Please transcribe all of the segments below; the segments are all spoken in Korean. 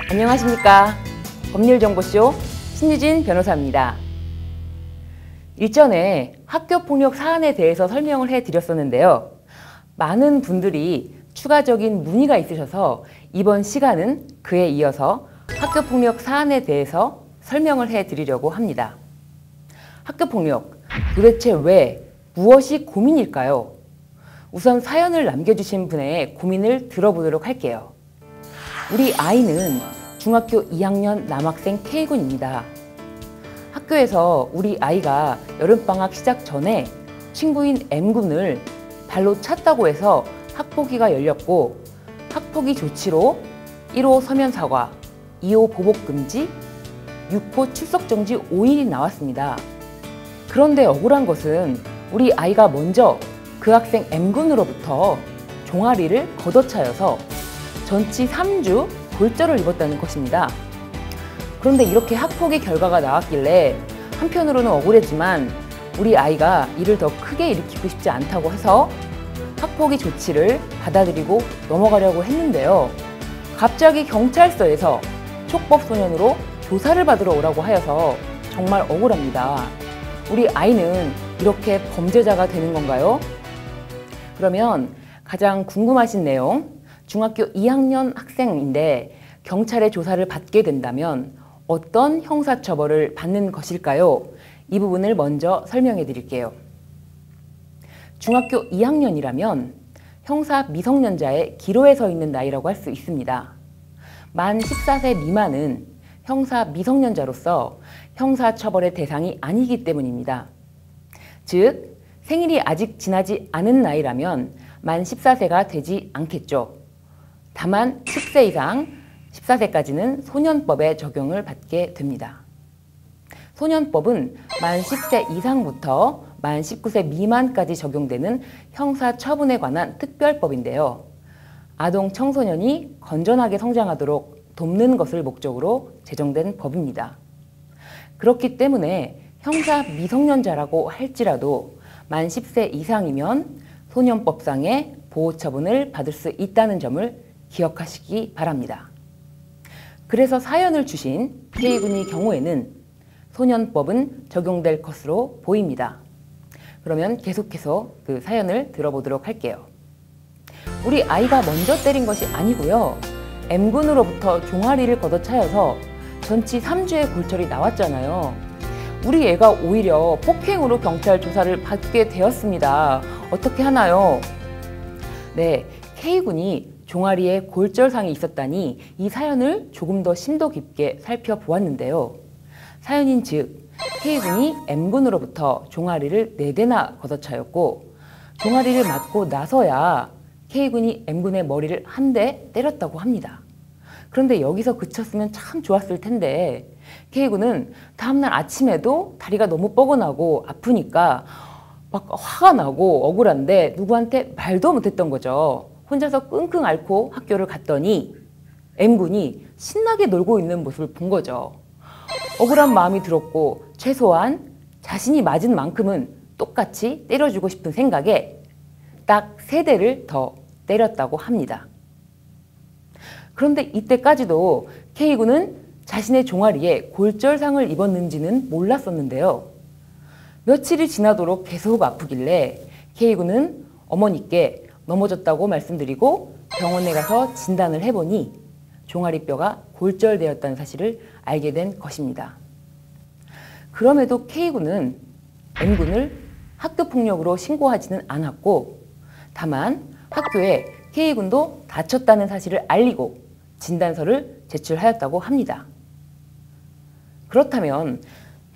안녕하십니까. 법률정보쇼 신유진 변호사입니다. 일전에 학교폭력 사안에 대해서 설명을 해드렸었는데요. 많은 분들이 추가적인 문의가 있으셔서 이번 시간은 그에 이어서 학교폭력 사안에 대해서 설명을 해드리려고 합니다. 학교폭력, 도대체 왜, 무엇이 고민일까요? 우선 사연을 남겨주신 분의 고민을 들어보도록 할게요. 우리 아이는 중학교 2학년 남학생 K군입니다. 학교에서 우리 아이가 여름방학 시작 전에 친구인 M군을 발로 찼다고 해서 학폭위가 열렸고, 학폭위 조치로 1호 서면 사과, 2호 보복 금지, 6호 출석 정지 5일이 나왔습니다. 그런데 억울한 것은 우리 아이가 먼저 그 학생 M군으로부터 종아리를 걷어차여서 전치 3주 골절을 입었다는 것입니다. 그런데 이렇게 학폭의 결과가 나왔길래 한편으로는 억울했지만 우리 아이가 이를 더 크게 일으키고 싶지 않다고 해서 학폭위 조치를 받아들이고 넘어가려고 했는데요. 갑자기 경찰서에서 촉법소년으로 조사를 받으러 오라고 하여서 정말 억울합니다. 우리 아이는 이렇게 범죄자가 되는 건가요? 그러면 가장 궁금하신 내용, 중학교 2학년 학생인데 경찰의 조사를 받게 된다면 어떤 형사처벌을 받는 것일까요? 이 부분을 먼저 설명해 드릴게요. 중학교 2학년이라면 형사 미성년자의 기로에 서 있는 나이라고 할 수 있습니다. 만 14세 미만은 형사 미성년자로서 형사처벌의 대상이 아니기 때문입니다. 즉, 생일이 아직 지나지 않은 나이라면 만 14세가 되지 않겠죠. 다만 10세 이상 14세까지는 소년법의 적용을 받게 됩니다. 소년법은 만 10세 이상부터 만 19세 미만까지 적용되는 형사처분에 관한 특별법인데요. 아동 청소년이 건전하게 성장하도록 돕는 것을 목적으로 제정된 법입니다. 그렇기 때문에 형사 미성년자라고 할지라도 만 10세 이상이면 소년법상의 보호처분을 받을 수 있다는 점을 기억하시기 바랍니다. 그래서 사연을 주신 K군의 경우에는 소년법은 적용될 것으로 보입니다. 그러면 계속해서 그 사연을 들어보도록 할게요. 우리 아이가 먼저 때린 것이 아니고요. M군으로부터 종아리를 걷어차여서 전치 3주의 골절이 나왔잖아요. 우리 애가 오히려 폭행으로 경찰 조사를 받게 되었습니다. 어떻게 하나요? 네, K군이 종아리에 골절상이 있었다니 이 사연을 조금 더 심도 깊게 살펴보았는데요. 사연인 즉 K군이 M군으로부터 종아리를 4대나 걷어차였고, 종아리를 맞고 나서야 K군이 M군의 머리를 한 대 때렸다고 합니다. 그런데 여기서 그쳤으면 참 좋았을 텐데 K군은 다음날 아침에도 다리가 너무 뻐근하고 아프니까 막 화가 나고 억울한데 누구한테 말도 못했던 거죠. 혼자서 끙끙 앓고 학교를 갔더니 M군이 신나게 놀고 있는 모습을 본 거죠. 억울한 마음이 들었고 최소한 자신이 맞은 만큼은 똑같이 때려주고 싶은 생각에 딱 3대를 더 때렸다고 합니다. 그런데 이때까지도 K군은 자신의 종아리에 골절상을 입었는지는 몰랐었는데요. 며칠이 지나도록 계속 아프길래 K군은 어머니께 넘어졌다고 말씀드리고 병원에 가서 진단을 해보니 종아리뼈가 골절되었다는 사실을 알게 된 것입니다. 그럼에도 K군은 M군을 학교폭력으로 신고하지는 않았고, 다만 학교에 K군도 다쳤다는 사실을 알리고 진단서를 제출하였다고 합니다. 그렇다면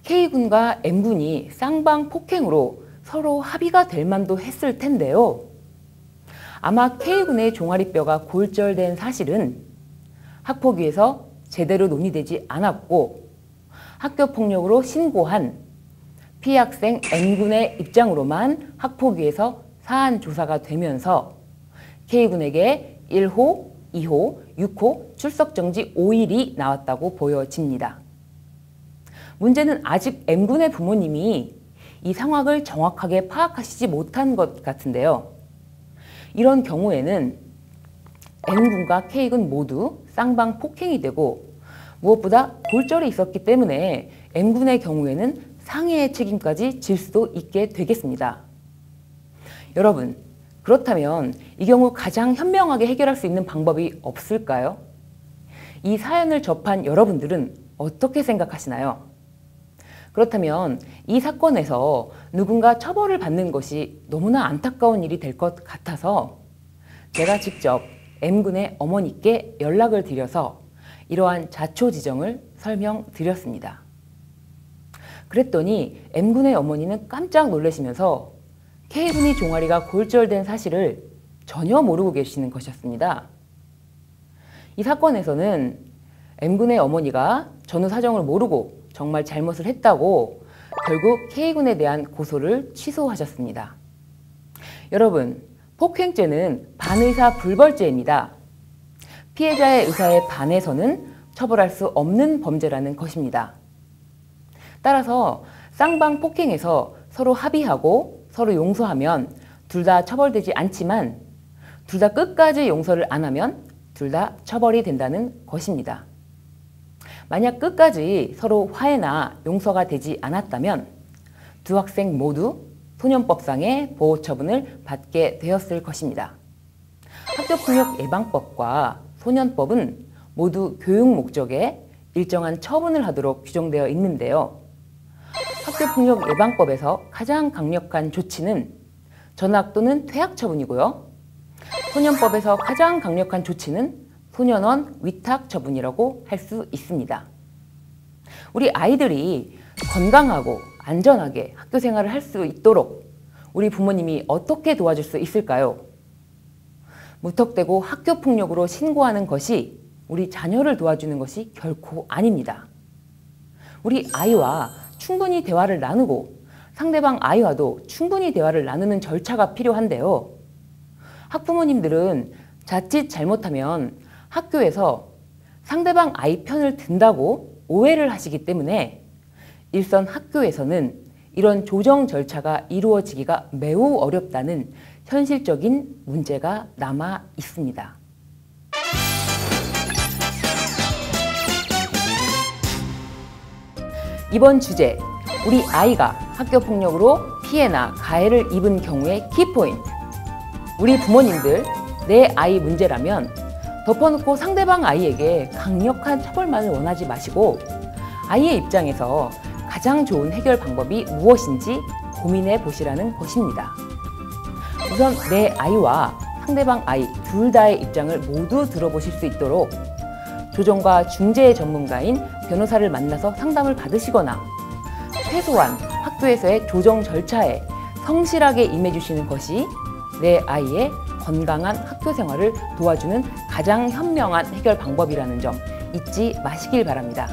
K군과 M군이 쌍방폭행으로 서로 합의가 될 만도 했을 텐데요. 아마 K군의 종아리뼈가 골절된 사실은 학폭위에서 제대로 논의되지 않았고, 학교폭력으로 신고한 피해 학생 M군의 입장으로만 학폭위에서 사안 조사가 되면서 K군에게 1호, 2호, 6호 출석 정지 5일이 나왔다고 보여집니다. 문제는 아직 M군의 부모님이 이 상황을 정확하게 파악하시지 못한 것 같은데요. 이런 경우에는 N군과 K군 모두 쌍방 폭행이 되고 무엇보다 골절이 있었기 때문에 M군의 경우에는 상해의 책임까지 질 수도 있게 되겠습니다. 여러분, 그렇다면 이 경우 가장 현명하게 해결할 수 있는 방법이 없을까요? 이 사연을 접한 여러분들은 어떻게 생각하시나요? 그렇다면 이 사건에서 누군가 처벌을 받는 것이 너무나 안타까운 일이 될 것 같아서 제가 직접 M군의 어머니께 연락을 드려서 이러한 자초지정을 설명드렸습니다. 그랬더니 M군의 어머니는 깜짝 놀라시면서 K군의 종아리가 골절된 사실을 전혀 모르고 계시는 것이었습니다. 이 사건에서는 M군의 어머니가 전후 사정을 모르고 정말 잘못을 했다고 결국 K군에 대한 고소를 취소하셨습니다. 여러분, 폭행죄는 반의사 불벌죄입니다. 피해자의 의사에 반해서는 처벌할 수 없는 범죄라는 것입니다. 따라서 쌍방 폭행에서 서로 합의하고 서로 용서하면 둘 다 처벌되지 않지만 둘 다 끝까지 용서를 안 하면 둘 다 처벌이 된다는 것입니다. 만약 끝까지 서로 화해나 용서가 되지 않았다면 두 학생 모두 소년법상의 보호처분을 받게 되었을 것입니다. 학교폭력 예방법과 소년법은 모두 교육 목적에 일정한 처분을 하도록 규정되어 있는데요. 학교폭력 예방법에서 가장 강력한 조치는 전학 또는 퇴학 처분이고요. 소년법에서 가장 강력한 조치는 소년원 위탁 처분이라고 할 수 있습니다. 우리 아이들이 건강하고 안전하게 학교 생활을 할 수 있도록 우리 부모님이 어떻게 도와줄 수 있을까요? 무턱대고 학교폭력으로 신고하는 것이 우리 자녀를 도와주는 것이 결코 아닙니다. 우리 아이와 충분히 대화를 나누고 상대방 아이와도 충분히 대화를 나누는 절차가 필요한데요. 학부모님들은 자칫 잘못하면 학교에서 상대방 아이 편을 든다고 오해를 하시기 때문에 일선 학교에서는 이런 조정 절차가 이루어지기가 매우 어렵다는 현실적인 문제가 남아 있습니다. 이번 주제, 우리 아이가 학교폭력으로 피해나 가해를 입은 경우의 키포인트. 우리 부모님들, 내 아이 문제라면 덮어놓고 상대방 아이에게 강력한 처벌만을 원하지 마시고 아이의 입장에서 가장 좋은 해결 방법이 무엇인지 고민해 보시라는 것입니다. 우선 내 아이와 상대방 아이 둘 다의 입장을 모두 들어보실 수 있도록 조정과 중재 전문가인 변호사를 만나서 상담을 받으시거나 최소한 학교에서의 조정 절차에 성실하게 임해주시는 것이 내 아이의 건강한 학교 생활을 도와주는 가장 현명한 해결 방법이라는 점 잊지 마시길 바랍니다.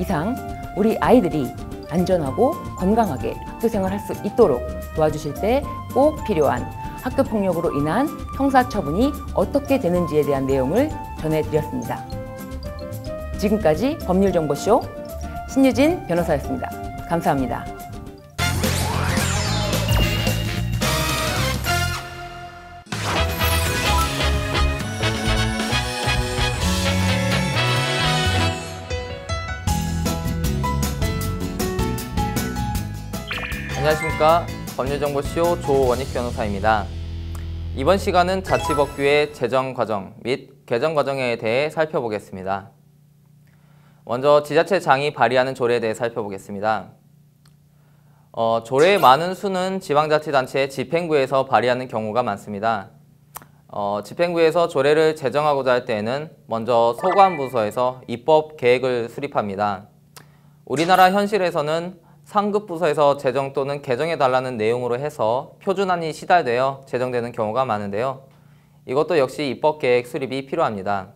이상 우리 아이들이 안전하고 건강하게 학교 생활할 수 있도록 도와주실 때 꼭 필요한 학교폭력으로 인한 형사처분이 어떻게 되는지에 대한 내용을 전해드렸습니다. 지금까지 법률정보쇼 신유진 변호사였습니다. 감사합니다. 안녕하십니까. 법률정보쇼 조원익 변호사입니다. 이번 시간은 자치법규의 제정 과정 및 개정 과정에 대해 살펴보겠습니다. 먼저 지자체장이 발의하는 조례에 대해 살펴보겠습니다. 조례의 많은 수는 지방자치단체 집행부에서 발의하는 경우가 많습니다. 집행부에서 조례를 제정하고자 할 때에는 먼저 소관부서에서 입법 계획을 수립합니다. 우리나라 현실에서는 상급부서에서 제정 또는 개정해달라는 내용으로 해서 표준안이 시달되어 제정되는 경우가 많은데요. 이것도 역시 입법계획 수립이 필요합니다.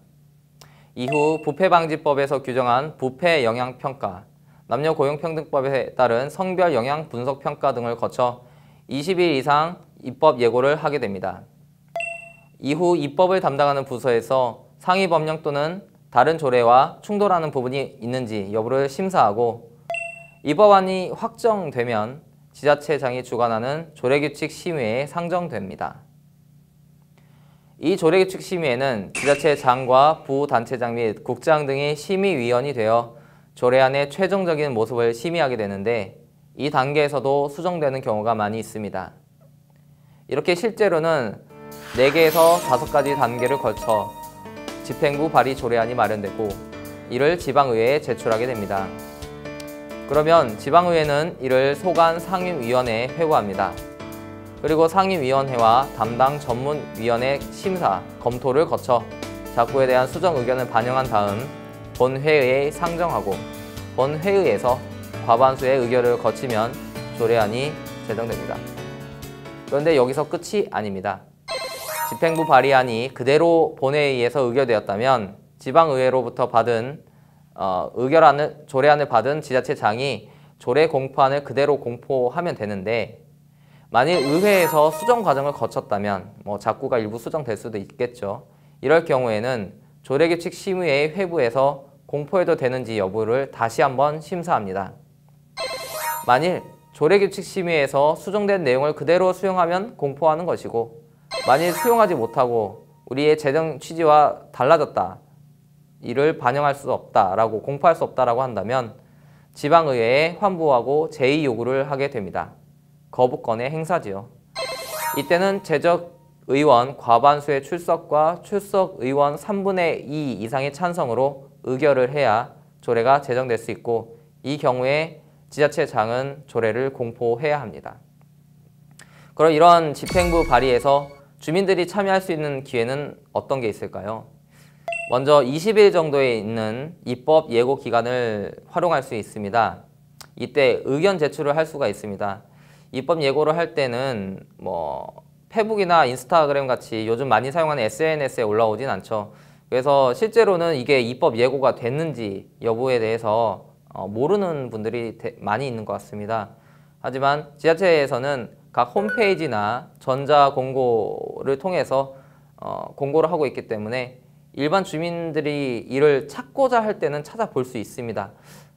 이후 부패방지법에서 규정한 부패 영향평가, 남녀고용평등법에 따른 성별 영향 분석평가 등을 거쳐 20일 이상 입법 예고를 하게 됩니다. 이후 입법을 담당하는 부서에서 상위법령 또는 다른 조례와 충돌하는 부분이 있는지 여부를 심사하고 이 법안이 확정되면 지자체장이 주관하는 조례규칙 심의에 상정됩니다. 이 조례규칙 심의에는 지자체장과 부단체장 및 국장 등이 심의위원이 되어 조례안의 최종적인 모습을 심의하게 되는데 이 단계에서도 수정되는 경우가 많이 있습니다. 이렇게 실제로는 4개에서 5가지 단계를 거쳐 집행부 발의 조례안이 마련되고 이를 지방의회에 제출하게 됩니다. 그러면 지방의회는 이를 소관 상임위원회에 회부합니다. 그리고 상임위원회와 담당 전문위원회 심사, 검토를 거쳐 작구에 대한 수정 의견을 반영한 다음 본회의에 상정하고 본회의에서 과반수의 의결을 거치면 조례안이 제정됩니다. 그런데 여기서 끝이 아닙니다. 집행부 발의안이 그대로 본회의에서 의결되었다면 지방의회로부터 받은 조례안을 받은 지자체장이 조례 공포안을 그대로 공포하면 되는데 만일 의회에서 수정 과정을 거쳤다면 작구가 일부 수정될 수도 있겠죠. 이럴 경우에는 조례규칙 심의회의 회부에서 공포해도 되는지 여부를 다시 한번 심사합니다. 만일 조례규칙 심의에서 수정된 내용을 그대로 수용하면 공포하는 것이고 만일 수용하지 못하고 우리의 재정 취지와 달라졌다, 이를 반영할 수 없다라고 공포할 수 없다라고 한다면 지방의회에 환부하고 제의 요구를 하게 됩니다. 거부권의 행사지요. 이때는 제적의원 과반수의 출석과 출석의원 3분의 2 이상의 찬성으로 의결을 해야 조례가 제정될 수 있고 이 경우에 지자체장은 조례를 공포해야 합니다. 그럼 이런 집행부 발의에서 주민들이 참여할 수 있는 기회는 어떤 게 있을까요? 먼저 20일 정도에 있는 입법 예고 기간을 활용할 수 있습니다. 이때 의견 제출을 할 수가 있습니다. 입법 예고를 할 때는 페북이나 인스타그램 같이 요즘 많이 사용하는 SNS에 올라오진 않죠. 그래서 실제로는 이게 입법 예고가 됐는지 여부에 대해서 모르는 분들이 많이 있는 것 같습니다. 하지만 지자체에서는 각 홈페이지나 전자공고를 통해서 공고를 하고 있기 때문에 일반 주민들이 이를 찾고자 할 때는 찾아볼 수 있습니다.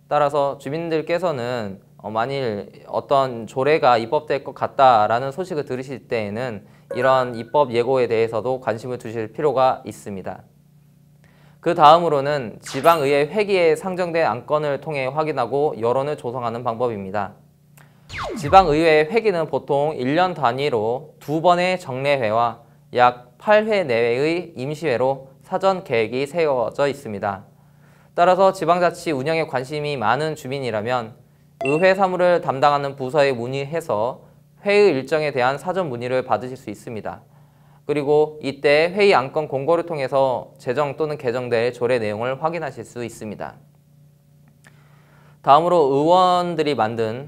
따라서 주민들께서는 만일 어떤 조례가 입법될 것 같다라는 소식을 들으실 때에는 이런 입법 예고에 대해서도 관심을 두실 필요가 있습니다. 그 다음으로는 지방의회 회기에 상정된 안건을 통해 확인하고 여론을 조성하는 방법입니다. 지방의회 회기는 보통 1년 단위로 2번의 정례회와 약 8회 내외의 임시회로 사전 계획이 세워져 있습니다. 따라서 지방자치 운영에 관심이 많은 주민이라면 의회 사무를 담당하는 부서에 문의해서 회의 일정에 대한 사전 문의를 받으실 수 있습니다. 그리고 이때 회의 안건 공고를 통해서 제정 또는 개정될 조례 내용을 확인하실 수 있습니다. 다음으로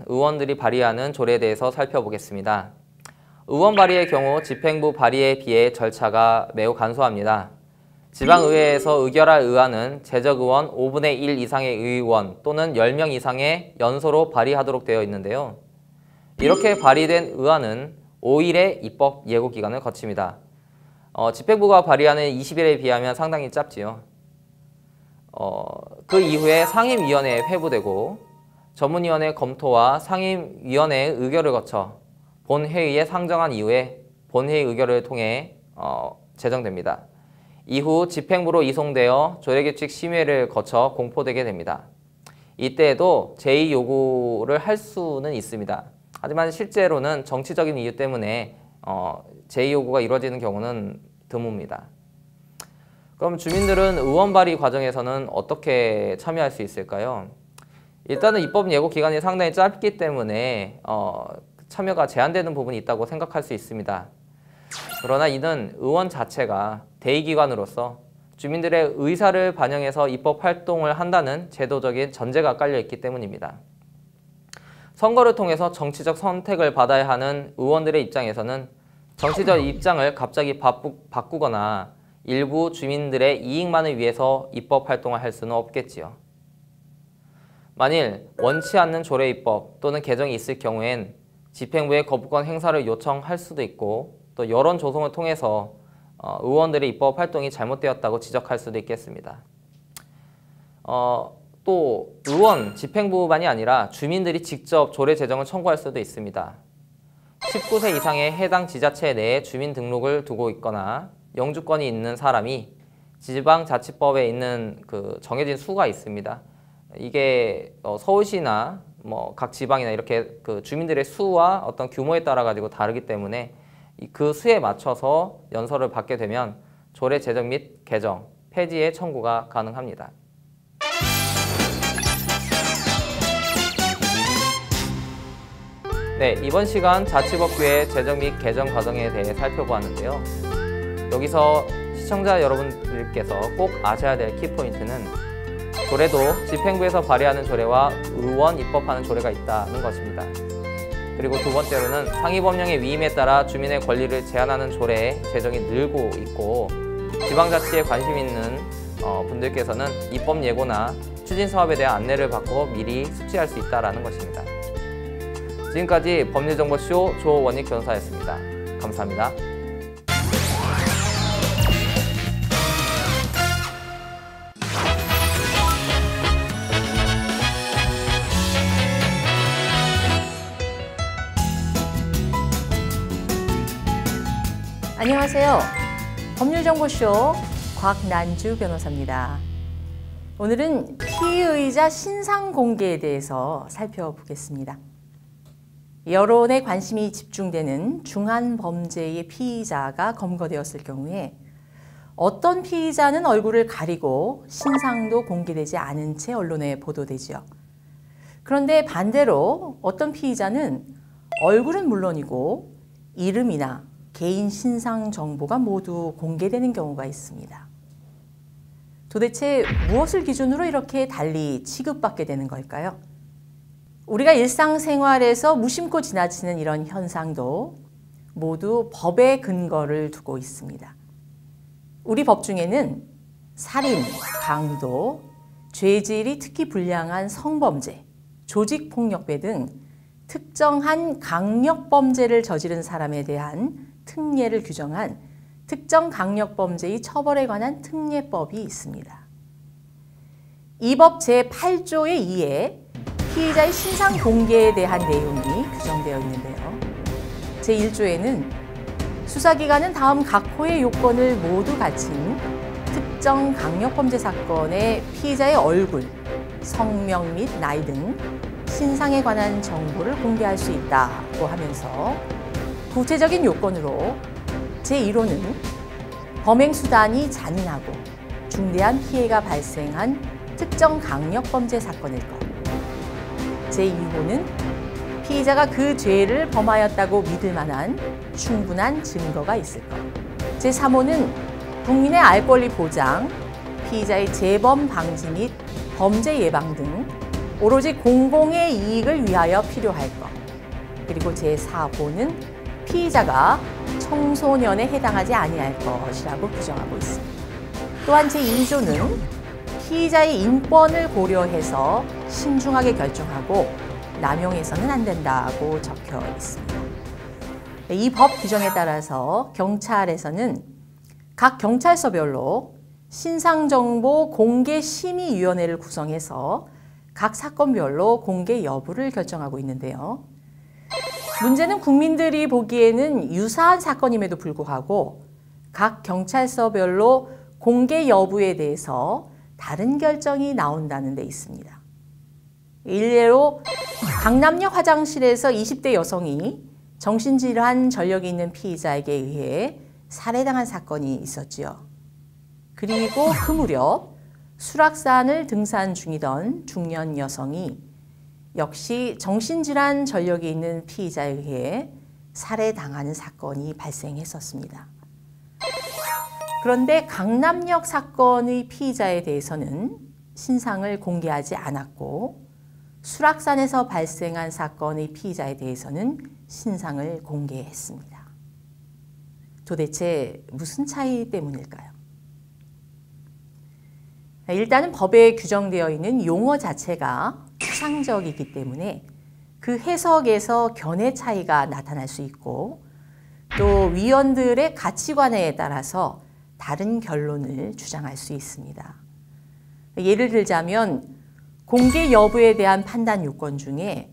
의원들이 발의하는 조례에 대해서 살펴보겠습니다. 의원 발의의 경우 집행부 발의에 비해 절차가 매우 간소합니다. 지방의회에서 의결할 의안은 재적의원 5분의 1 이상의 의원 또는 10명 이상의 연소로 발의하도록 되어 있는데요. 이렇게 발의된 의안은 5일의 입법 예고 기간을 거칩니다. 집행부가 발의하는 20일에 비하면 상당히 짧지요. 그 이후에 상임위원회에 회부되고 전문위원회 검토와 상임위원회의 의결을 거쳐 본회의에 상정한 이후에 본회의 의결을 통해 제정됩니다. 이후 집행부로 이송되어 조례규칙 심의를 거쳐 공포되게 됩니다. 이때에도 제의 요구를 할 수는 있습니다. 하지만 실제로는 정치적인 이유 때문에 제의 요구가 이루어지는 경우는 드뭅니다. 그럼 주민들은 의원 발의 과정에서는 어떻게 참여할 수 있을까요? 일단은 입법 예고 기간이 상당히 짧기 때문에 참여가 제한되는 부분이 있다고 생각할 수 있습니다. 그러나 이는 의원 자체가 대의기관으로서 주민들의 의사를 반영해서 입법 활동을 한다는 제도적인 전제가 깔려있기 때문입니다. 선거를 통해서 정치적 선택을 받아야 하는 의원들의 입장에서는 정치적 입장을 갑자기 바꾸거나 일부 주민들의 이익만을 위해서 입법 활동을 할 수는 없겠지요. 만일 원치 않는 조례 입법 또는 개정이 있을 경우엔 집행부에 거부권 행사를 요청할 수도 있고 또 여론 조성을 통해서 의원들의 입법 활동이 잘못되었다고 지적할 수도 있겠습니다. 또 의원, 집행부만이 아니라 주민들이 직접 조례 제정을 청구할 수도 있습니다. 19세 이상의 해당 지자체 내에 주민 등록을 두고 있거나 영주권이 있는 사람이 지방자치법에 있는 그 정해진 수가 있습니다. 이게 서울시나 뭐 각 지방이나 이렇게 그 주민들의 수와 어떤 규모에 따라 가지고 다르기 때문에 그 수에 맞춰서 연설을 받게 되면 조례 제정 및 개정, 폐지의 청구가 가능합니다. 네, 이번 시간 자치법규의 제정 및 개정 과정에 대해 살펴보았는데요. 여기서 시청자 여러분들께서 꼭 아셔야 될 키포인트는 조례도 집행부에서 발의하는 조례와 의원 입법하는 조례가 있다는 것입니다. 그리고 두 번째로는 상위법령의 위임에 따라 주민의 권리를 제한하는 조례의 제정이 늘고 있고 지방자치에 관심 있는 분들께서는 입법 예고나 추진 사업에 대한 안내를 받고 미리 숙지할 수 있다는 것입니다. 지금까지 법률정보쇼 조원익 변호사였습니다. 감사합니다. 안녕하세요. 법률정보쇼 곽난주 변호사입니다. 오늘은 피의자 신상 공개에 대해서 살펴보겠습니다. 여론의 관심이 집중되는 중한 범죄의 피의자가 검거되었을 경우에 어떤 피의자는 얼굴을 가리고 신상도 공개되지 않은 채 언론에 보도되지요. 그런데 반대로 어떤 피의자는 얼굴은 물론이고 이름이나 개인 신상 정보가 모두 공개되는 경우가 있습니다. 도대체 무엇을 기준으로 이렇게 달리 취급받게 되는 걸까요? 우리가 일상생활에서 무심코 지나치는 이런 현상도 모두 법의 근거를 두고 있습니다. 우리 법 중에는 살인, 강도, 죄질이 특히 불량한 성범죄, 조직폭력배 등 특정한 강력범죄를 저지른 사람에 대한 특례를 규정한 특정 강력범죄의 처벌에 관한 특례법이 있습니다. 이 법 제8조의 2에 피의자의 신상 공개에 대한 내용이 규정되어 있는데요. 제1조에는 수사기관은 다음 각 호의 요건을 모두 갖춘 특정 강력범죄 사건의 피의자의 얼굴, 성명 및 나이 등 신상에 관한 정보를 공개할 수 있다고 하면서 구체적인 요건으로 제1호는 범행 수단이 잔인하고 중대한 피해가 발생한 특정 강력범죄 사건일 것. 제2호는 피의자가 그 죄를 범하였다고 믿을 만한 충분한 증거가 있을 것. 제3호는 국민의 알 권리 보장, 피의자의 재범 방지 및 범죄 예방 등 오로지 공공의 이익을 위하여 필요할 것. 그리고 제4호는 피의자가 청소년에 해당하지 아니할 것이라고 규정하고 있습니다. 또한 제2조는 피의자의 인권을 고려해서 신중하게 결정하고 남용해서는 안 된다고 적혀 있습니다. 이 법 규정에 따라서 경찰에서는 각 경찰서별로 신상정보 공개심의위원회를 구성해서 각 사건별로 공개 여부를 결정하고 있는데요. 문제는 국민들이 보기에는 유사한 사건임에도 불구하고 각 경찰서별로 공개 여부에 대해서 다른 결정이 나온다는 데 있습니다. 일례로 강남역 화장실에서 20대 여성이 정신질환 전력이 있는 피의자에게 의해 살해당한 사건이 있었지요. 그리고 그 무렵 수락산을 등산 중이던 중년 여성이 역시 정신질환 전력이 있는 피의자에 의해 살해당하는 사건이 발생했었습니다. 그런데 강남역 사건의 피의자에 대해서는 신상을 공개하지 않았고 수락산에서 발생한 사건의 피의자에 대해서는 신상을 공개했습니다. 도대체 무슨 차이 때문일까요? 일단은 법에 규정되어 있는 용어 자체가 추상적이기 때문에 그 해석에서 견해 차이가 나타날 수 있고 또 위원들의 가치관에 따라서 다른 결론을 주장할 수 있습니다. 예를 들자면 공개 여부에 대한 판단 요건 중에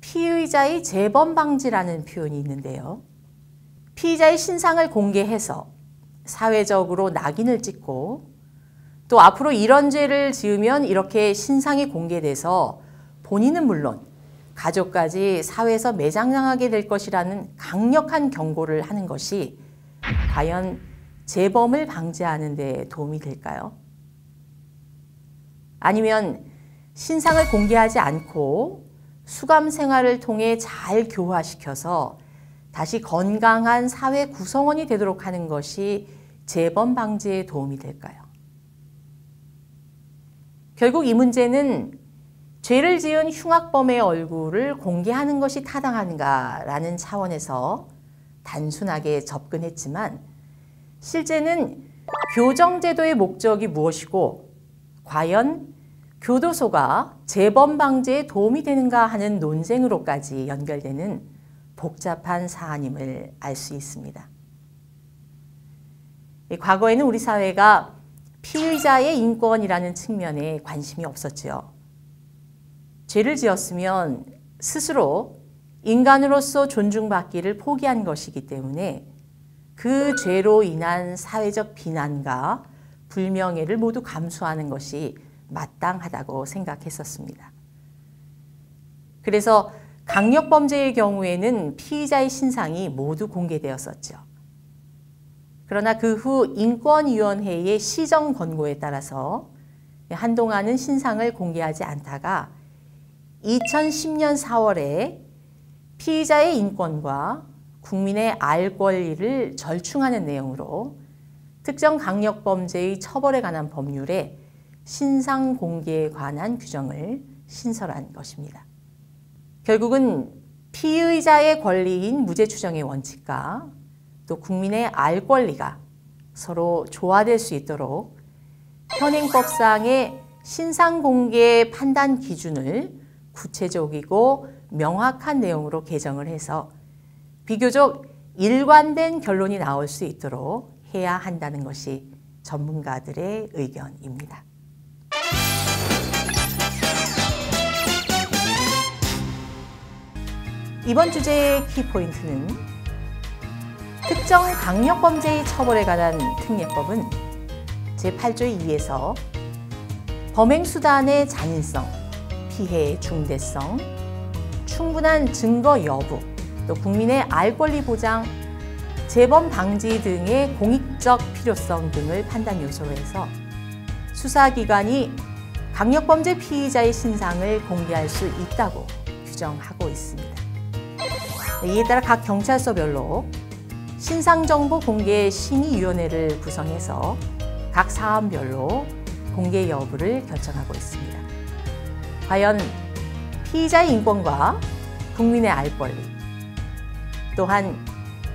피의자의 재범 방지라는 표현이 있는데요. 피의자의 신상을 공개해서 사회적으로 낙인을 찍고 또 앞으로 이런 죄를 지으면 이렇게 신상이 공개돼서 본인은 물론 가족까지 사회에서 매장당하게 될 것이라는 강력한 경고를 하는 것이 과연 재범을 방지하는 데 도움이 될까요? 아니면 신상을 공개하지 않고 수감 생활을 통해 잘 교화시켜서 다시 건강한 사회 구성원이 되도록 하는 것이 재범 방지에 도움이 될까요? 결국 이 문제는 죄를 지은 흉악범의 얼굴을 공개하는 것이 타당한가라는 차원에서 단순하게 접근했지만 실제는 교정제도의 목적이 무엇이고 과연 교도소가 재범 방지에 도움이 되는가 하는 논쟁으로까지 연결되는 복잡한 사안임을 알 수 있습니다. 과거에는 우리 사회가 피의자의 인권이라는 측면에 관심이 없었지요. 죄를 지었으면 스스로 인간으로서 존중받기를 포기한 것이기 때문에 그 죄로 인한 사회적 비난과 불명예를 모두 감수하는 것이 마땅하다고 생각했었습니다. 그래서 강력범죄의 경우에는 피의자의 신상이 모두 공개되었었죠. 그러나 그 후 인권위원회의 시정 권고에 따라서 한동안은 신상을 공개하지 않다가 2010년 4월에 피의자의 인권과 국민의 알 권리를 절충하는 내용으로 특정 강력범죄의 처벌에 관한 법률에 신상 공개에 관한 규정을 신설한 것입니다. 결국은 피의자의 권리인 무죄 추정의 원칙과 또 국민의 알 권리가 서로 조화될 수 있도록 현행법상의 신상 공개 판단 기준을 구체적이고 명확한 내용으로 개정을 해서 비교적 일관된 결론이 나올 수 있도록 해야 한다는 것이 전문가들의 의견입니다. 이번 주제의 키포인트는 특정 강력범죄의 처벌에 관한 특례법은 제8조 2에서 범행수단의 잔인성, 피해의 중대성, 충분한 증거 여부, 또 국민의 알 권리 보장, 재범 방지 등의 공익적 필요성 등을 판단 요소로 해서 수사기관이 강력범죄 피의자의 신상을 공개할 수 있다고 규정하고 있습니다. 이에 따라 각 경찰서별로 신상정보 공개 심의위원회를 구성해서 각 사안별로 공개 여부를 결정하고 있습니다. 과연 피의자의 인권과 국민의 알 권리, 또한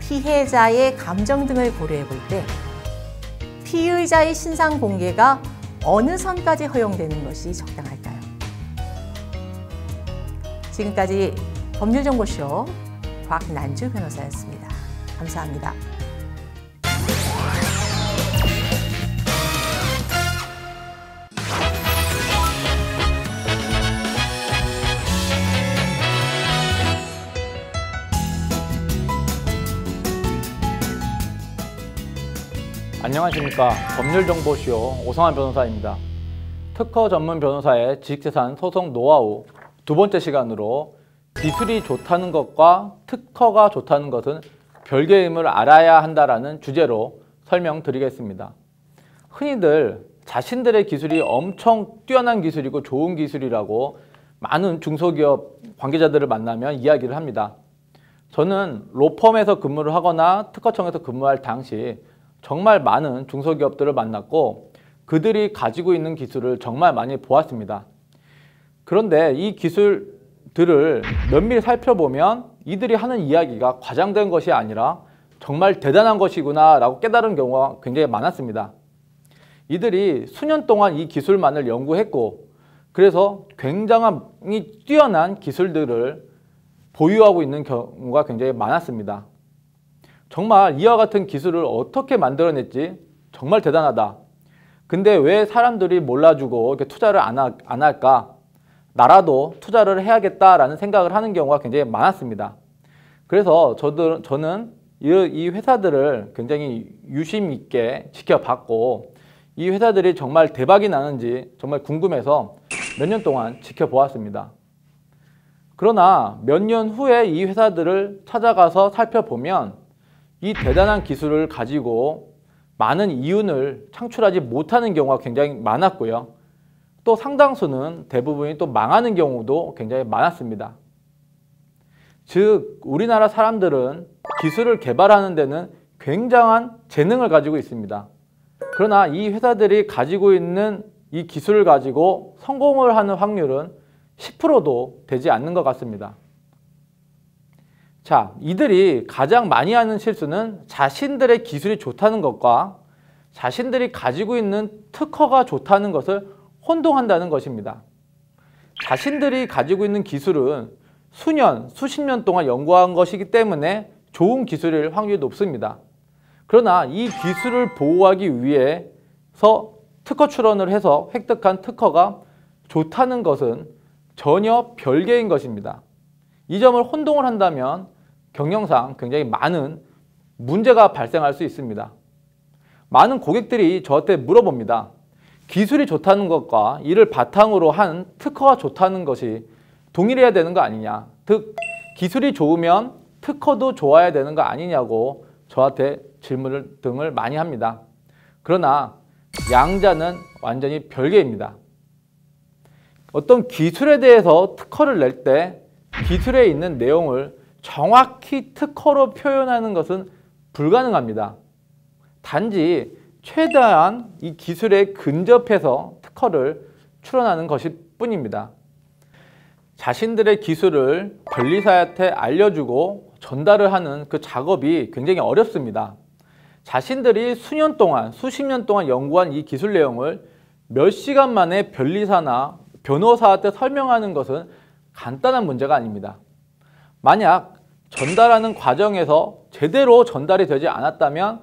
피해자의 감정 등을 고려해 볼 때 피의자의 신상 공개가 어느 선까지 허용되는 것이 적당할까요? 지금까지 법률정보쇼 곽난주 변호사였습니다. 감사합니다. 안녕하십니까. 법률정보쇼 오성환 변호사입니다. 특허 전문 변호사의 지식재산 소송 노하우 두 번째 시간으로 기술이 좋다는 것과 특허가 좋다는 것은 별개임을 알아야 한다라는 주제로 설명드리겠습니다. 흔히들 자신들의 기술이 엄청 뛰어난 기술이고 좋은 기술이라고 많은 중소기업 관계자들을 만나면 이야기를 합니다. 저는 로펌에서 근무를 하거나 특허청에서 근무할 당시 정말 많은 중소기업들을 만났고 그들이 가지고 있는 기술을 정말 많이 보았습니다. 그런데 이 기술들을 면밀히 살펴보면 이들이 하는 이야기가 과장된 것이 아니라 정말 대단한 것이구나 라고 깨달은 경우가 굉장히 많았습니다. 이들이 수년 동안 이 기술만을 연구했고 그래서 굉장히 뛰어난 기술들을 보유하고 있는 경우가 굉장히 많았습니다. 정말 이와 같은 기술을 어떻게 만들어냈지 정말 대단하다. 근데 왜 사람들이 몰라주고 이렇게 투자를 안 할까? 나라도 투자를 해야겠다라는 생각을 하는 경우가 굉장히 많았습니다. 그래서 저는 이 회사들을 굉장히 유심 있게 지켜봤고 이 회사들이 정말 대박이 나는지 정말 궁금해서 몇 년 동안 지켜보았습니다. 그러나 몇 년 후에 이 회사들을 찾아가서 살펴보면 이 대단한 기술을 가지고 많은 이윤을 창출하지 못하는 경우가 굉장히 많았고요. 또 상당수는 대부분이 또 망하는 경우도 굉장히 많았습니다. 즉, 우리나라 사람들은 기술을 개발하는 데는 굉장한 재능을 가지고 있습니다. 그러나 이 회사들이 가지고 있는 이 기술을 가지고 성공을 하는 확률은 10%도 되지 않는 것 같습니다. 자, 이들이 가장 많이 하는 실수는 자신들의 기술이 좋다는 것과 자신들이 가지고 있는 특허가 좋다는 것을 혼동한다는 것입니다. 자신들이 가지고 있는 기술은 수년, 수십 년 동안 연구한 것이기 때문에 좋은 기술일 확률이 높습니다. 그러나 이 기술을 보호하기 위해서 특허 출원을 해서 획득한 특허가 좋다는 것은 전혀 별개인 것입니다. 이 점을 혼동을 한다면 경영상 굉장히 많은 문제가 발생할 수 있습니다. 많은 고객들이 저한테 물어봅니다. 기술이 좋다는 것과 이를 바탕으로 한 특허가 좋다는 것이 동일해야 되는 거 아니냐. 즉, 기술이 좋으면 특허도 좋아야 되는 거 아니냐고 저한테 질문을 등을 많이 합니다. 그러나 양자는 완전히 별개입니다. 어떤 기술에 대해서 특허를 낼 때 기술에 있는 내용을 정확히 특허로 표현하는 것은 불가능합니다. 단지 최대한 이 기술에 근접해서 특허를 출원하는 것일 뿐입니다. 자신들의 기술을 변리사한테 알려주고 전달을 하는 그 작업이 굉장히 어렵습니다. 자신들이 수년 동안, 수십 년 동안 연구한 이 기술 내용을 몇 시간 만에 변리사나 변호사한테 설명하는 것은 간단한 문제가 아닙니다. 만약 전달하는 과정에서 제대로 전달이 되지 않았다면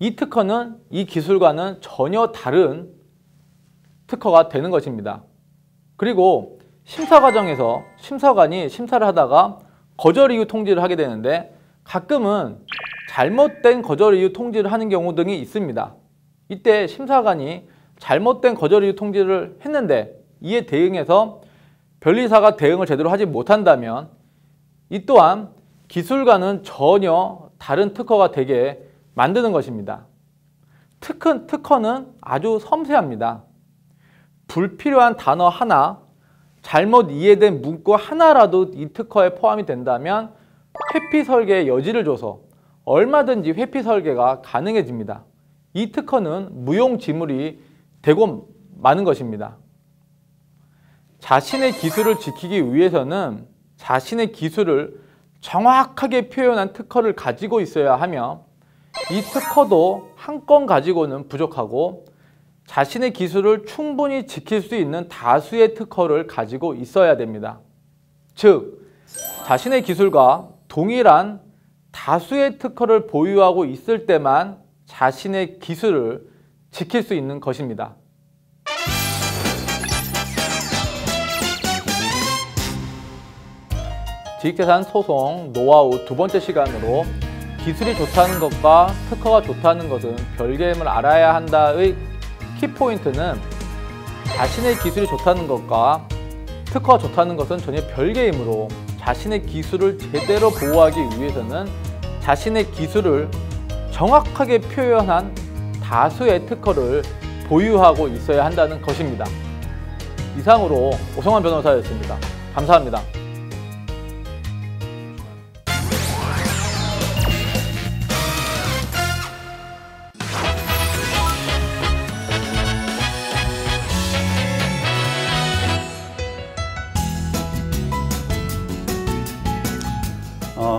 이 특허는 이 기술과는 전혀 다른 특허가 되는 것입니다. 그리고 심사 과정에서 심사관이 심사를 하다가 거절 이유 통지를 하게 되는데 가끔은 잘못된 거절 이유 통지를 하는 경우 등이 있습니다. 이때 심사관이 잘못된 거절 이유 통지를 했는데 이에 대응해서 변리사가 대응을 제대로 하지 못한다면 이 또한 기술과는 전혀 다른 특허가 되게 만드는 것입니다. 특허는 아주 섬세합니다. 불필요한 단어 하나, 잘못 이해된 문구 하나라도 이 특허에 포함이 된다면 회피 설계의 여지를 줘서 얼마든지 회피 설계가 가능해집니다. 이 특허는 무용지물이 되고 마는 것입니다. 자신의 기술을 지키기 위해서는 자신의 기술을 정확하게 표현한 특허를 가지고 있어야 하며 이 특허도 한 건 가지고는 부족하고 자신의 기술을 충분히 지킬 수 있는 다수의 특허를 가지고 있어야 됩니다. 즉, 자신의 기술과 동일한 다수의 특허를 보유하고 있을 때만 자신의 기술을 지킬 수 있는 것입니다. 지식재산 소송 노하우 두 번째 시간으로 기술이 좋다는 것과 특허가 좋다는 것은 별개임을 알아야 한다의 키포인트는 자신의 기술이 좋다는 것과 특허가 좋다는 것은 전혀 별개이므로 자신의 기술을 제대로 보호하기 위해서는 자신의 기술을 정확하게 표현한 다수의 특허를 보유하고 있어야 한다는 것입니다. 이상으로 오성환 변호사였습니다. 감사합니다.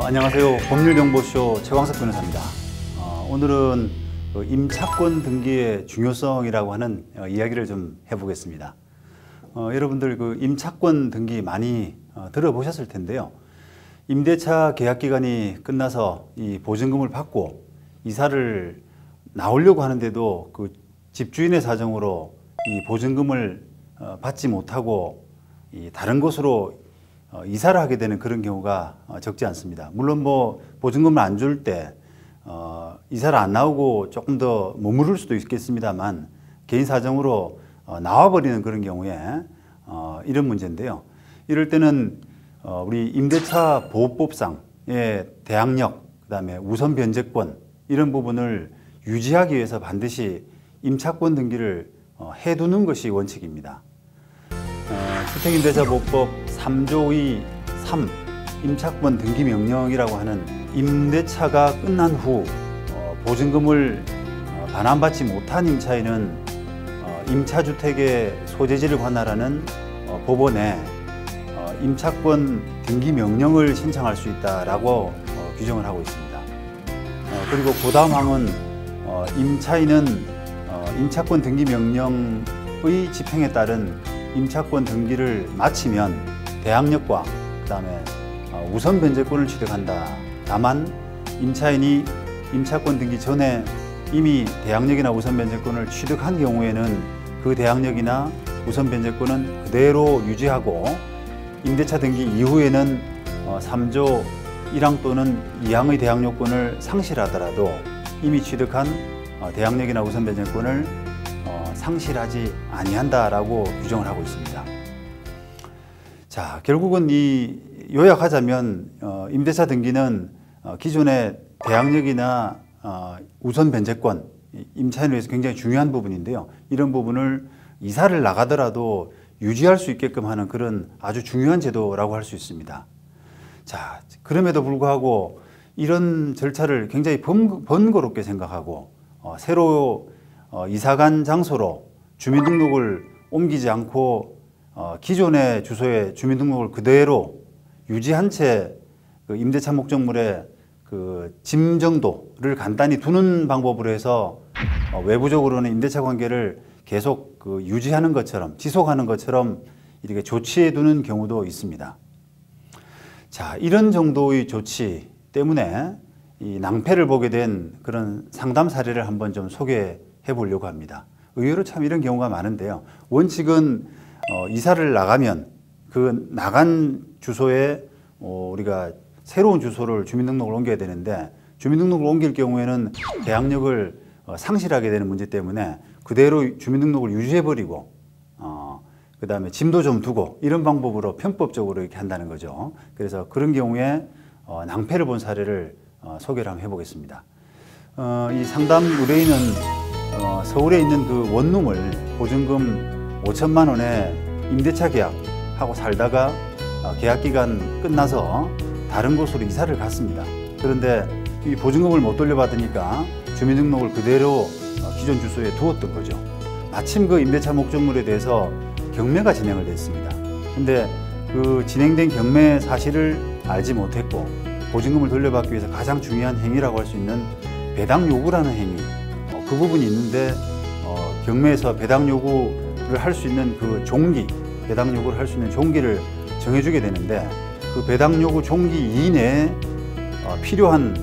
안녕하세요. 법률정보쇼 최광석 변호사입니다. 오늘은 임차권 등기의 중요성이라고 하는 이야기를 좀 해보겠습니다. 여러분들 그 임차권 등기 많이 들어보셨을 텐데요. 임대차 계약 기간이 끝나서 이 보증금을 받고 이사를 나오려고 하는데도 그 집주인의 사정으로 이 보증금을 받지 못하고 이 다른 곳으로 이사를 하게 되는 그런 경우가 적지 않습니다. 물론 뭐 보증금을 안 줄 때 이사를 안 나오고 조금 더 머무를 수도 있겠습니다만 개인 사정으로 나와버리는 그런 경우에 이런 문제인데요. 이럴 때는 우리 임대차 보호법상의 대항력, 그다음에 우선 변제권 이런 부분을 유지하기 위해서 반드시 임차권 등기를 해두는 것이 원칙입니다. 주택임대차보호법 3조 2.3 임차권 등기 명령이라고 하는 임대차가 끝난 후 보증금을 반환받지 못한 임차인은 임차주택의 소재지를 관할하는 법원에 임차권 등기 명령을 신청할 수 있다라고 규정을 하고 있습니다. 그리고 그 다음 항은 임차인은 임차권 등기 명령의 집행에 따른 임차권 등기를 마치면 대항력과 그다음에 우선 변제권을 취득한다. 다만 임차인이 임차권 등기 전에 이미 대항력이나 우선 변제권을 취득한 경우에는 그 대항력이나 우선 변제권은 그대로 유지하고 임대차 등기 이후에는 3조 1항 또는 2항의 대항력권을 상실하더라도 이미 취득한 대항력이나 우선 변제권을 상실하지 아니한다라고 규정을 하고 있습니다. 자, 결국은 이 요약하자면 임대차 등기는 기존의 대항력이나 우선 변제권, 임차인을 위해서 굉장히 중요한 부분인데요. 이런 부분을 이사를 나가더라도 유지할 수 있게끔 하는 그런 아주 중요한 제도라고 할 수 있습니다. 자, 그럼에도 불구하고 이런 절차를 굉장히 번거롭게 생각하고 새로 이사간 장소로 주민등록을 옮기지 않고 기존의 주소에 주민등록을 그대로 유지한 채 그 임대차 목적물의 그 짐 정도를 간단히 두는 방법으로 해서 외부적으로는 임대차 관계를 계속 그 유지하는 것처럼 지속하는 것처럼 이렇게 조치해 두는 경우도 있습니다. 자, 이런 정도의 조치 때문에 이 낭패를 보게 된 그런 상담 사례를 한번 좀 소개해 보려고 합니다. 의외로 참 이런 경우가 많은데요. 원칙은 이사를 나가면 그 나간 주소에 우리가 새로운 주소를 주민등록을 옮겨야 되는데 주민등록을 옮길 경우에는 대항력을 상실하게 되는 문제 때문에 그대로 주민등록을 유지해버리고 그 다음에 짐도 좀 두고 이런 방법으로 편법적으로 이렇게 한다는 거죠. 그래서 그런 경우에 낭패를 본 사례를 소개를 한번 해보겠습니다. 이 상담 의뢰인은 서울에 있는 그 원룸을 보증금 5천만 원에 임대차 계약하고 살다가 계약기간 끝나서 다른 곳으로 이사를 갔습니다. 그런데 이 보증금을 못 돌려받으니까 주민등록을 그대로 기존 주소에 두었던 거죠. 마침 그 임대차 목적물에 대해서 경매가 진행을 됐습니다. 근데 그 진행된 경매 사실을 알지 못했고 보증금을 돌려받기 위해서 가장 중요한 행위라고 할 수 있는 배당 요구라는 행위, 그 부분이 있는데 경매에서 배당 요구를 할 수 있는 그 종기, 배당 요구를 할 수 있는 종기를 정해주게 되는데 그 배당 요구 종기 이내에 필요한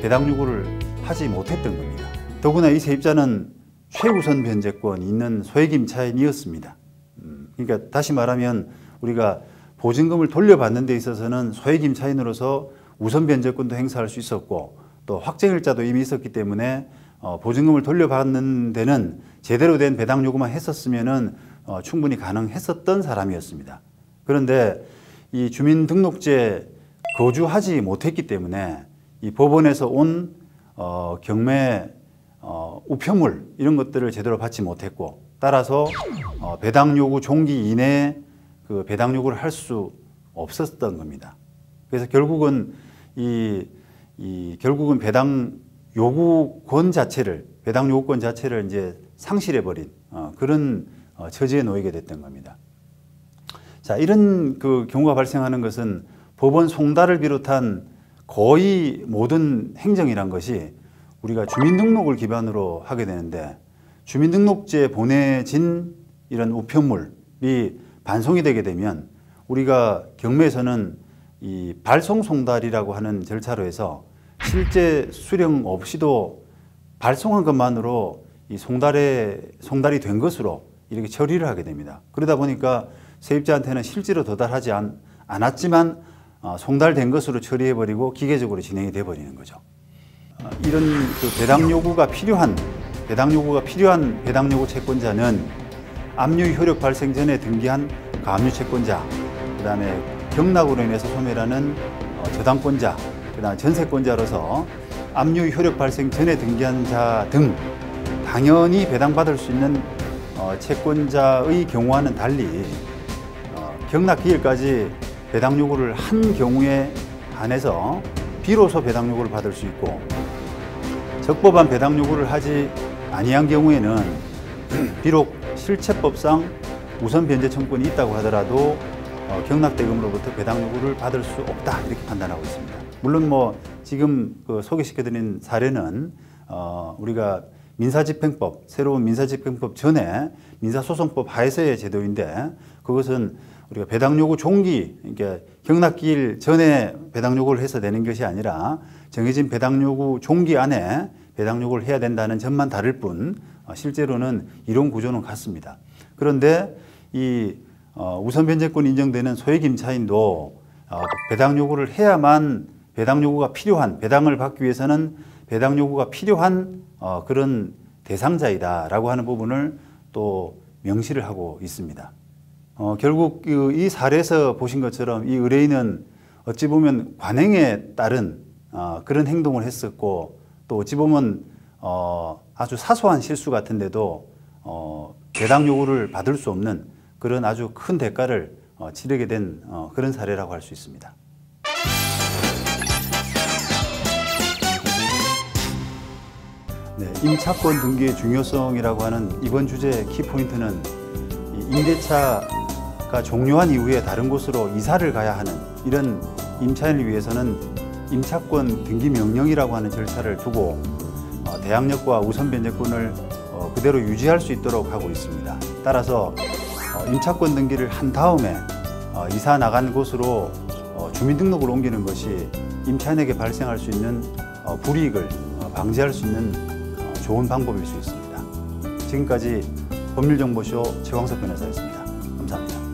배당 요구를 하지 못했던 겁니다. 더구나 이 세입자는 최우선 변제권이 있는 소액 임차인이었습니다. 그러니까 다시 말하면 우리가 보증금을 돌려받는 데 있어서는 소액 임차인으로서 우선 변제권도 행사할 수 있었고 또 확정일자도 이미 있었기 때문에 보증금을 돌려받는 데는 제대로 된 배당 요구만 했었으면은 충분히 가능했었던 사람이었습니다. 그런데 이 주민등록지에 거주하지 못했기 때문에 이 법원에서 온 경매 우편물 이런 것들을 제대로 받지 못했고 따라서 배당 요구 종기 이내에 그 배당 요구를 할 수 없었던 겁니다. 그래서 결국은 결국은 배당 요구권 자체를 배당 요구권 자체를 이제 상실해 버린 그런 처지에 놓이게 됐던 겁니다. 자, 이런 그 경우가 발생하는 것은 법원 송달을 비롯한 거의 모든 행정이란 것이 우리가 주민등록을 기반으로 하게 되는데 주민등록지에 보내진 이런 우편물이 반송이 되게 되면 우리가 경매에서는 이 발송 송달이라고 하는 절차로 해서 실제 수령 없이도 발송한 것만으로 이 송달이 된 것으로 이렇게 처리를 하게 됩니다. 그러다 보니까 세입자한테는 실제로 도달하지 않았지만 송달된 것으로 처리해버리고 기계적으로 진행이 돼버리는 거죠. 이런 그 배당 요구가 필요한 배당 요구 채권자는 압류 효력 발생 전에 등기한 가압류 채권자, 그다음에 경락으로 인해서 소멸하는 저당권자, 그다음에 전세권자로서 압류 효력 발생 전에 등기한 자 등 당연히 배당받을 수 있는 채권자의 경우와는 달리 경락 기일까지 배당 요구를 한 경우에 한해서 비로소 배당 요구를 받을 수 있고, 적법한 배당 요구를 하지 아니한 경우에는 비록 실체법상 우선 변제 청구권이 있다고 하더라도 경락대금으로부터 배당 요구를 받을 수 없다, 이렇게 판단하고 있습니다. 물론 뭐 지금 소개시켜드린 사례는 우리가 민사집행법, 새로운 민사집행법 전에 민사소송법 하에서의 제도인데, 그것은 우리가 배당 요구 종기, 그러니까 경락기일 전에 배당 요구를 해서 되는 것이 아니라 정해진 배당 요구 종기 안에 배당 요구를 해야 된다는 점만 다를 뿐 실제로는 이론 구조는 같습니다. 그런데 이 우선 변제권이 인정되는 소액 임차인도 배당 요구를 해야만 배당 요구가 필요한, 배당을 받기 위해서는 배당 요구가 필요한 그런 대상자이다라고 하는 부분을 또 명시를 하고 있습니다. 결국 이 사례에서 보신 것처럼 이 의뢰인은 어찌 보면 관행에 따른 그런 행동을 했었고, 또 어찌 보면 아주 사소한 실수 같은데도 배당 요구를 받을 수 없는 그런 아주 큰 대가를 치르게 된 그런 사례라고 할 수 있습니다. 네, 임차권 등기의 중요성이라고 하는 이번 주제의 키포인트는 임대차가 종료한 이후에 다른 곳으로 이사를 가야 하는 이런 임차인을 위해서는 임차권 등기 명령이라고 하는 절차를 두고 대항력과 우선 변제권을 그대로 유지할 수 있도록 하고 있습니다. 따라서 임차권 등기를 한 다음에 이사 나간 곳으로 주민등록을 옮기는 것이 임차인에게 발생할 수 있는 불이익을 방지할 수 있는 좋은 방법일 수 있습니다. 지금까지 법률정보쇼 최광석 변호사였습니다. 감사합니다.